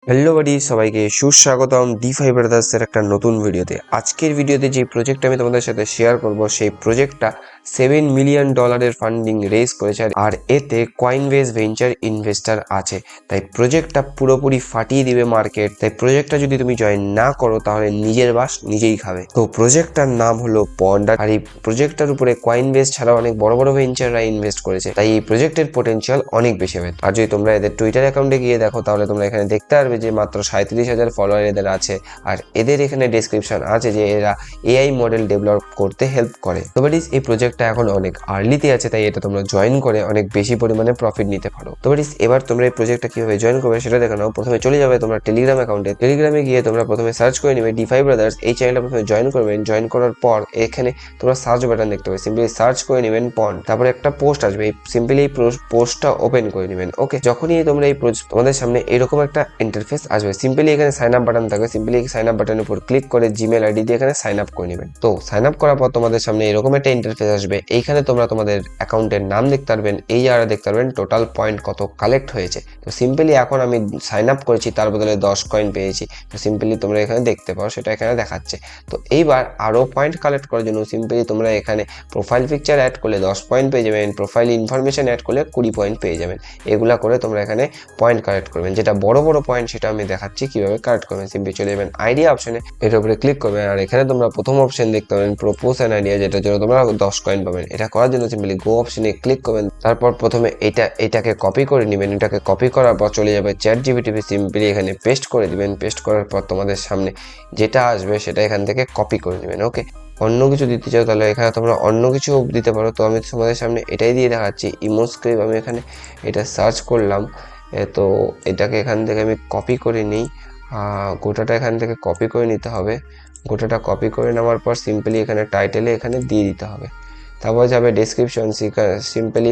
Hello বাডি, সবাইকে সুস্বাগতম D5 ব্রাদার্সের একটা নতুন ভিডিওতে। আজকের ভিডিওতে যে প্রজেক্টটা আমি তোমাদের সাথে শেয়ার করব, সেই প্রজেক্টটা $7 মিলিয়ন ফান্ডিং রেজ করেছে, আর এতে কয়েনবেস ভেঞ্চার ইনভেস্টার আছে। তাই প্রজেক্টটা পুরোপুরি ফাটিয়ে দিবে মার্কেট। তাই প্রজেক্টটা যদি তুমি জয়েন না করো তাহলে নিজের বাস নিজেই খাবে। তো প্রজেক্টটার নাম হলো পন্ড, আর এই প্রজেক্টটার উপরে কয়েনবেস ছাড়া অনেক বড় বড় ভেঞ্চাররা ইনভেস্ট করেছে। তাই এই প্রজেক্টের পোটেনশিয়াল অনেক বেশি হবে। আর যদি তোমরা এদের টুইটার অ্যাকাউন্টে গিয়ে দেখো তাহলে তোমরা এখানে দেখতে পারবে যে মাত্র 37,000 ফলোয়ার এদের আছে। আর এদের এখানে ডেসক্রিপশন আছে যে এরা এআই মডেল ডেভেলপ করতে হেল্প করে। তো বাট এই প্রজেক্টটা এখন অনেক আর্লিতে আছে, তাই এটা তোমরা জয়েন করে অনেক বেশি পরিমাণে প্রফিট নিতে পারো। তো বাট এবার তোমরা এই প্রজেক্টটা কিভাবে জয়েন করবে সেটা দেখে নাও। প্রথমে চলে যাবে তোমরা টেলিগ্রাম অ্যাকাউন্টে। টেলিগ্রামে গিয়ে তোমরা প্রথমে সার্চ করে নেবে D5 ব্রাদার্স। এই চ্যানেলটা প্রথমে জয়েন করবেন। জয়েন করার পর এখানে তোমরা সার্চ বাটন দেখতে পাবে, সিম্পলি সার্চ করে নেবেন পন্ড। তারপরে একটা পোস্ট আসবে, সিম্পলি এই পোস্টটা ওপেন করে নেবেন। ওকে, যখনই তোমরা এই তোমাদের সামনে এরকম একটা ইন্টারফেস আসবে, সিম্পলি এখানে সাইন আপ বাটন থাকবে। সিম্পলি সাইন আপ বাটনের উপর ক্লিক করে জিমেল আইডি দিয়ে এখানে সাইন আপ করে নেবেন। তো সাইন আপ করার পর তোমাদের সামনে এরকম একটা ইন্টারফেস আসবে। এইখানে তোমরা তোমাদের অ্যাকাউন্টের নাম দেখতে পারবেন, এই জায়গাটা দেখতে পারবেন টোটাল পয়েন্ট কত কালেক্ট হয়েছে। তো সিম্পলি এখন আমি সাইন আপ করেছি, তার বদলে 10 কয়েন পেয়েছি। তো সিম্পলি তোমরা এখানে দেখতে পাও, সেটা এখানে দেখাচ্ছে। তো এইবার আরও পয়েন্ট কালেক্ট করার জন্য সিম্পলি তোমরা এখানে প্রোফাইল পিকচার অ্যাড করলে 10 পয়েন্ট পেয়ে যাবেন, প্রোফাইল ইনফরমেশন অ্যাড করলে 20 পয়েন্ট পেয়ে যাবেন। এগুলা করে তোমরা এখানে পয়েন্ট কালেক্ট করবেন। যেটা বড় বড় পয়েন্ট সেটা আমি দেখাচ্ছি কিভাবে কালেক্ট করবেন। সিম্পলি চলে যাবেন আইডিয়া অপশনে, এটার উপরে ক্লিক করবেন। আর এখানে তোমরা প্রথম অপশন দেখতে পাবেন প্রপোজ অ্যান আইডিয়া, যেটার জন্য তোমরা 10 কয়েন পাবেন। এটা করার জন্য সিম্পলি গো অপশনে ক্লিক করবেন। তারপর প্রথমে এটাকে কপি করে নেবেন। এটাকে কপি করার পর চলে যাবে চ্যাট জিপিটিতে, সিম্পলি এখানে পেস্ট করে দিবেন। পেস্ট করার পর তোমাদের সামনে যেটা আসবে সেটা এখান থেকে কপি করে নেবেন। ওকে, অন্য কিছু দিতে চাও তাহলে এখানে তোমরা অন্য কিছু দিতে পারো। তো আমি তোমাদের সামনে এটাই দিয়ে দেখাচ্ছি, ইমোস্ক্রিপ্ট। আমি এখানে এটা সার্চ করলাম। তো এটাকে এখান থেকে আমি কপি করে নিই। গোটাটা এখান থেকে কপি করে নিতে হবে। গোটাটা কপি করে নেওয়ার পর সিম্পলি এখানে টাইটেলে এখানে দিয়ে দিতে হবে। তারপর যাবে ডেসক্রিপশন, সিম্পলি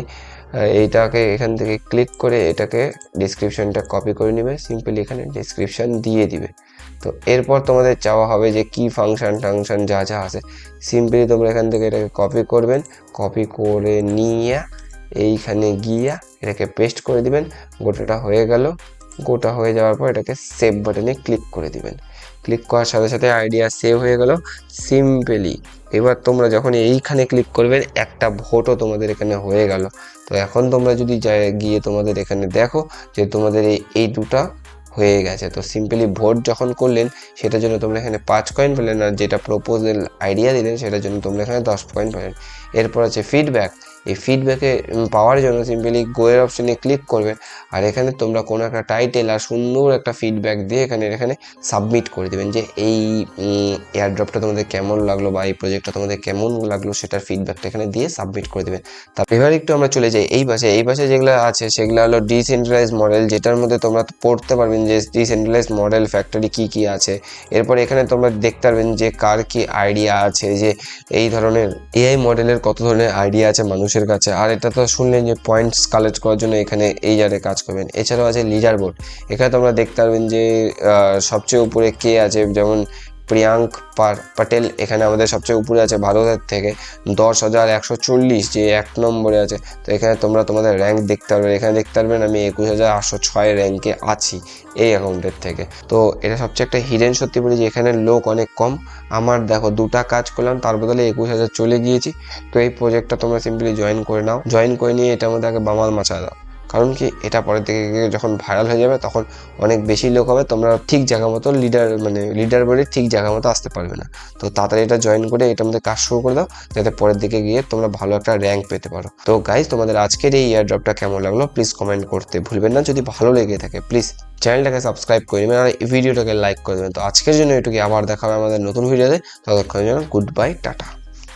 এইটাকে এখান থেকে ক্লিক করে এটাকে ডেসক্রিপশনটা কপি করে নেবে। সিম্পলি এখানে ডেসক্রিপশন দিয়ে দিবে। তো এরপর তোমাদের চাওয়া হবে যে কি ফাংশন টাংশন যা যা আছে, সিম্পলি তোমরা এখান থেকে এটাকে কপি করবেন। কপি করে নিয়ে এইখানে গিয়ে এটাকে পেস্ট করে দিবেন। গোটাটা হয়ে গেল। গোটা হয়ে যাওয়ার পর এটাকে সেভ বাটনে ক্লিক করে দিবেন। ক্লিক করার সাথে সাথে আইডিয়া সেভ হয়ে গেল সিম্পলি। এবার তোমরা যখন এইখানে ক্লিক করবেন একটা ভোটও তোমাদের এখানে হয়ে গেল। তো এখন তোমরা যদি গিয়ে তোমাদের এখানে দেখো যে তোমাদের এই দুটা হয়ে গেছে। তো সিম্পলি ভোট যখন করলেন সেটার জন্য তোমরা এখানে 5 কয়েন পেলেন, আর যেটা প্রপোজাল আইডিয়া দিলেন সেটার জন্য তোমরা এখানে 10 কয়েন পেলেন। এরপর আছে ফিডব্যাক। এই ফিডব্যাকে পাওয়ার জন্য সিম্পলি গোয়ের অপশনে ক্লিক করবে। আর এখানে তোমরা কোনো একটা টাইটেল আর সুন্দর একটা ফিডব্যাক দিয়ে এখানে সাবমিট করে দেবেন যে এই এয়ারড্রপটা তোমাদের কেমন লাগলো বা এই প্রজেক্টটা তোমাদের কেমন লাগলো সেটার ফিডব্যাকটা এখানে দিয়ে সাবমিট করে দেবেন। তারপর এবার একটু আমরা চলে যাই এই পাশে যেগুলো আছে সেগুলো হলো ডিসেন্ট্রালাইজ মডেল, যেটার মধ্যে তোমরা পড়তে পারবেন যে ডিসেন্ট্রালাইজ মডেল ফ্যাক্টরি কি আছে। এরপর এখানে তোমরা দেখতে পারবেন যে কার কি আইডিয়া আছে, যে এই ধরনের এআই মডেলের কত ধরনের আইডিয়া আছে মানুষের কাছে। আর এটা তো শুনলেন যে পয়েন্টস কালেক্ট করার জন্য এখানে এই জায়গায় কাজ করবেন। এছাড়াও আছে লিডার বোর্ড। এখানে তোমরা দেখতে পারবেন যে সবচেয়ে উপরে কে আছে, যেমন প্রিয়াঙ্ক পাটেল এখানে আমাদের সবচেয়ে উপরে আছে ভারতের থেকে, 10,140 যে 1 নম্বরে আছে। তো এখানে তোমরা তোমাদের র্যাঙ্ক দেখতে পারবে। এখানে দেখতে পারবেন আমি 21,806 র্যাঙ্কে আছি এই অ্যাকাউন্টের থেকে। তো এটা সবচেয়ে একটা হিডেন সত্যি বলি যে এখানে লোক অনেক কম। আমার দেখো 2টা কাজ করলাম, তার বদলে 21,000 চলে গিয়েছি। তো এই প্রজেক্টটা তোমরা সিম্পলি জয়েন করে নাও। জয়েন করে নিয়ে এটার মধ্যে আগে বামাল মাচা দাও, কারণ কি এটা পরের দিকে যখন ভাইরাল হয়ে যাবে তখন অনেক বেশি লোক হবে, তোমরা ঠিক জায়গা মতো লিডার বোর্ডে ঠিক জায়গা মতো আসতে পারবে না। তো তাড়াতাড়ি এটা জয়েন করে এটার মধ্যে কাজ শুরু করে দাও, যাতে পরের দিকে গিয়ে তোমরা ভালো একটা র্যাঙ্ক পেতে পারো। তো গাইজ, তোমাদের আজকের এই এয়ারড্রপটা কেমন লাগলো প্লিজ কমেন্ট করতে ভুলবেন না। যদি ভালো লেগে থাকে প্লিজ চ্যানেলটাকে সাবস্ক্রাইব করে নেবেন আর এই ভিডিওটাকে লাইক করে দেবেন। তো আজকের জন্য এটুকুই, আবার দেখা হবে আমাদের নতুন ভিডিওতে। ততক্ষণের জন্য গুড বাই, টাটা।